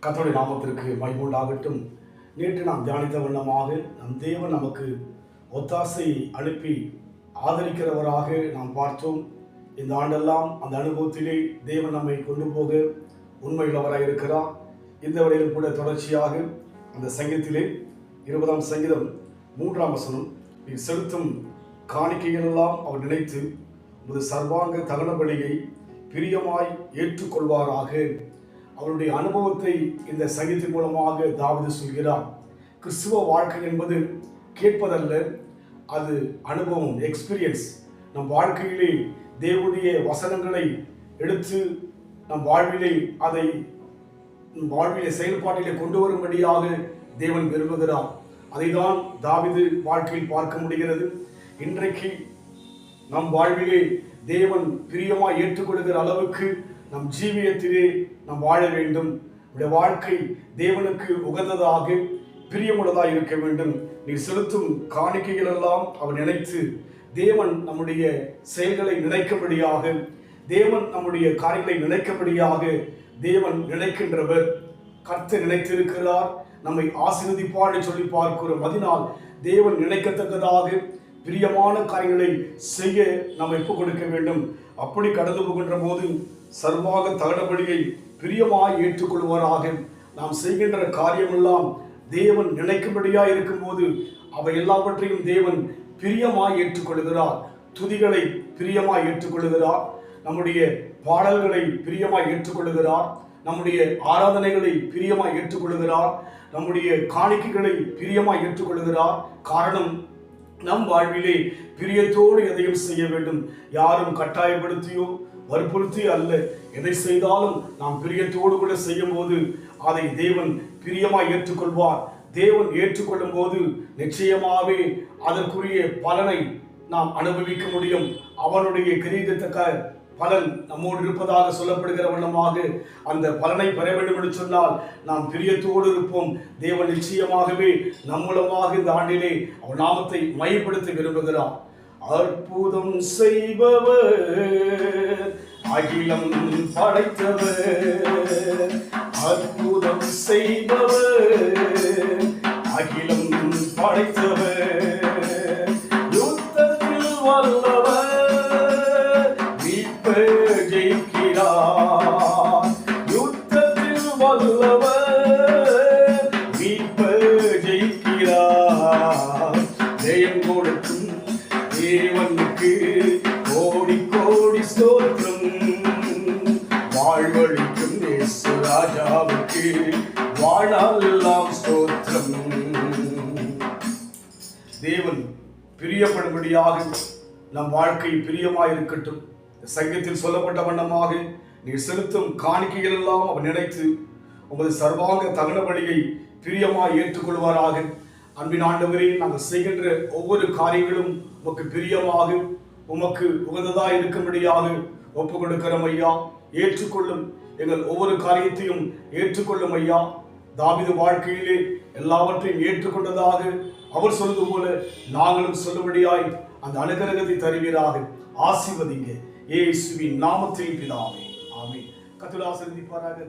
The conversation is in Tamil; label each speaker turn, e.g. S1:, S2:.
S1: கர்த்தருடைய நாமத்திற்கு மகிமை உண்டாகட்டும். நேற்று நாம் தியானித்த வண்ணமாக நம் தேவன் நமக்கு ஒத்தாசை அனுப்பி ஆதரிக்கிறவராக நாம் பார்த்தோம். இந்த ஆண்டெல்லாம் அந்த அனுபவத்திலே தேவன் நம்மை கொண்டு போக உண்மையுள்ளவராக இருக்கிறார். இந்த வழியிலும் கூட தொடர்ச்சியாக அந்த சங்கீதத்திலே 20ஆம் சங்கீதம் 3ஆம் வசனம், நீ செலுத்தும் காணிக்கைகளெல்லாம் அவர் நினைத்து உமது சர்வாங்க தகன பலியை பிரியமாய் ஏற்றுக்கொள்வாராக. அவருடைய அனுபவத்தை இந்த சங்கீதத்தின் மூலமாக தாவீது சொல்கிறார். கிறிஸ்துவ வாழ்க்கை என்பது கேட்பதல்ல, அது அனுபவம், எக்ஸ்பீரியன்ஸ். நம் வாழ்க்கையிலே தேவனுடைய வசனங்களை எடுத்து நம் வாழ்விலே செயல்பாட்டிலே கொண்டு வரும்படியாக தேவன் விரும்புகிறார். அதை தான் தாவீது வாழ்க்கையில் பார்க்க முடிகிறது. இன்றைக்கு நம் வாழ்விலே தேவன் பிரியமாய் ஏற்றுக்கொள்கிற அளவுக்கு நம் ஜீவியத்திலே நாம் வாழ வேண்டும். நம்முடைய வாழ்க்கை தேவனுக்கு உகந்ததாக பிரியமுள்ளதாக இருக்க வேண்டும். நீ செலுத்தும் காணிக்கைகள் எல்லாம் அவர் நினைத்து, தேவன் நம்முடைய செயல்களை நினைக்கபடியாக, தேவன் நம்முடைய காரியங்களை நினைக்கபடியாக தேவன் நினைக்கின்றவர். கர்த்தர் நினைத்திருக்கிறார், நம்மை ஆசீர்வதிப்பார் சொல்லி பார்க்கிறோம். அதனால் தேவன் நினைக்கத்தக்கதாக பிரியமான காரியங்களை செய்ய நாம் ஒப்புக் கொடுக்க வேண்டும். அப்படி கடந்து போகின்ற போது சர்வாக தகன பலியை பிரியமாய் ஏற்றுக்கொள்வாராக. நாம் செய்கின்ற காரியமெல்லாம் தேவன் நினைக்கும்படியாக இருக்கும்போது அவை எல்லாவற்றையும் தேவன் பிரியமாய் ஏற்றுக்கொள்கிறார். துதிகளை பிரியமாய் ஏற்றுக்கொள்கிறார், நம்முடைய பாடல்களை பிரியமாய் ஏற்றுக்கொள்கிறார், நம்முடைய ஆராதனைகளை பிரியமாய் ஏற்றுக்கொள்கிறார், நம்முடைய காணிக்கைகளை பிரியமாய் ஏற்றுக்கொள்கிறார். காரணம், நம் வாழ்விலே பிரியத்தோடு எதையும் செய்ய வேண்டும். யாரும் கட்டாயப்படுத்தியோ வற்புறுத்தி அல்ல. எதை செய்தாலும் நாம் பிரியத்தோடு கூட செய்யும் போது அதை தேவன் பிரியமாய் ஏற்றுக்கொள்வார். தேவன் ஏற்றுக்கொள்ளும் போது நிச்சயமாகவே அதற்குரிய பலனை நாம் அனுபவிக்க முடியும். அவனுடைய கிரீடத்தக்க பலன் நம்மோடு இருப்பதாக சொல்லப்படுகிற வண்ணமாக அந்த பலனை பெற வேண்டும் என்று சொன்னால் நாம் பிரியத்தோடு இருப்போம். தேவன் நிச்சயமாகவே நம் மூலமாக இந்த ஆண்டிலே அவன் நாமத்தை மையப்படுத்த விரும்புகிறார். அற்புதம் செய்பவர், அகிலம் படைத்தவர், அற்புதம் செய்பவர், அகிலம் படைத்தவர், யுத்தத்தில் வல்லவர், மீட்பர் ஜெயிக்கிறார், யுத்தத்தில் வல்லவர், மீட்பர் ஜெயிக்கிறார். ஜெயம் கொடுக்கும் தேவனுக்கு கோடி கோடி ஸ்தோத்திரம், வாழ்வழிக்கும் இயேசு ராஜாவுக்கு வாழ்நாளெல்லாம் ஸ்தோத்திரம். தேவன் பிரியப்படும்படியாக நம் வாழ்க்கை பிரியமாய் இருக்கட்டும். சங்கீதத்தில் சொல்லப்பட்ட வண்ணமாக நீ செலுத்தும் காணிக்கைகள் எல்லாம் அவர் நினைத்து உமது சர்வாங்க தகன பலியை பிரியமாய் ஏற்றுக்கொள்வாராக. அன்பின் ஆண்டவரே, நாங்கள் செய்கின்ற ஒவ்வொரு காரியங்களும் உமக்கு பிரியமாக, உமக்கு உகந்ததாக இருக்கும்படியாக ஒப்புக் கொடுக்கிறோம் ஐயா. ஏற்றுக்கொள்ளும், எங்கள் ஒவ்வொரு காரியத்தையும் ஏற்றுக்கொள்ளும் ஐயா. தாவீது வாழ்க்கையிலே எல்லாவற்றையும் ஏற்றுக்கொண்டதாக அவர் சொல்வது போல நாங்களும் சொல்லும்படியாய் அந்த அனுகிரகத்தை தருவீராக. ஆசீர்வதிங்க இயேசுவின் நாமத்தில் பிதாவே, ஆமென். கர்த்தர் ஆசீர்வதிப்பாராக.